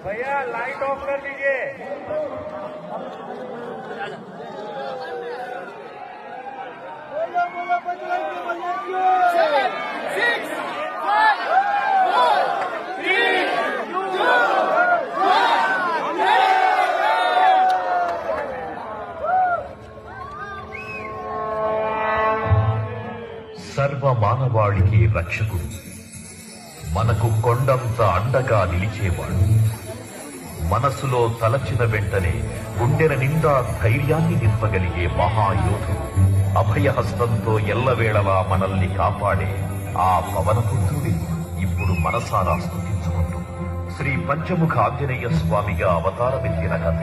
भैया light of कर दीजिए। సర్వ మానవాళికి రక్షకుడు, మనకు కొండంత అండగా నిలిచేవాడు. మనసులో తలచిన వెంటనే గుండెల నిండా ధైర్యాన్ని నింపగలిగే మహాయోధుడు, అభయహస్తంతో ఎల్లవేళలా మనల్ని కాపాడే ఆ పవనపుత్రుడి ఇప్పుడు మనసారా స్తుతించుకుంటూ శ్రీ పంచముఖ ఆంజనేయ స్వామిగా అవతారమెత్తిన కథ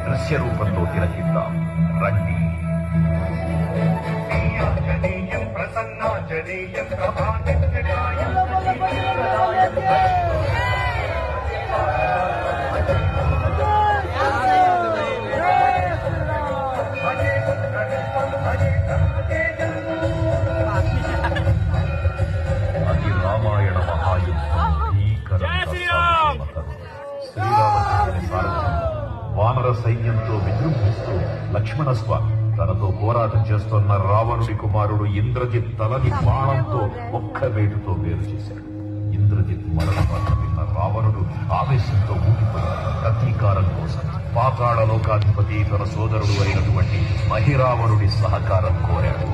దృశ్య రూపంలో తిలకిద్దాం రండి. ప్రసన్నాంజనేయం అది రామాయణ మహాయుద్ధం. శ్రీరామచంద్రుని సారథ్యం వానర సైన్యంతో విజృంభిస్తూ లక్ష్మణస్వామి తనతో పోరాటం చేస్తున్న రావణుడి కుమారుడు ఇంద్రజిత్ తలని బాణంతో ఒక్క వేటుతో వేరు చేశాడు. ఇంద్రజిత్ మరణ వార్త విన్న రావణుడు ఆవేశంతో ఊగిపోయాడు. ప్రతీకారం కోసం పాతాళ లోకాధిపతి తన సోదరుడు అయినటువంటి మహిరావణుడి సహకారం కోరాడు.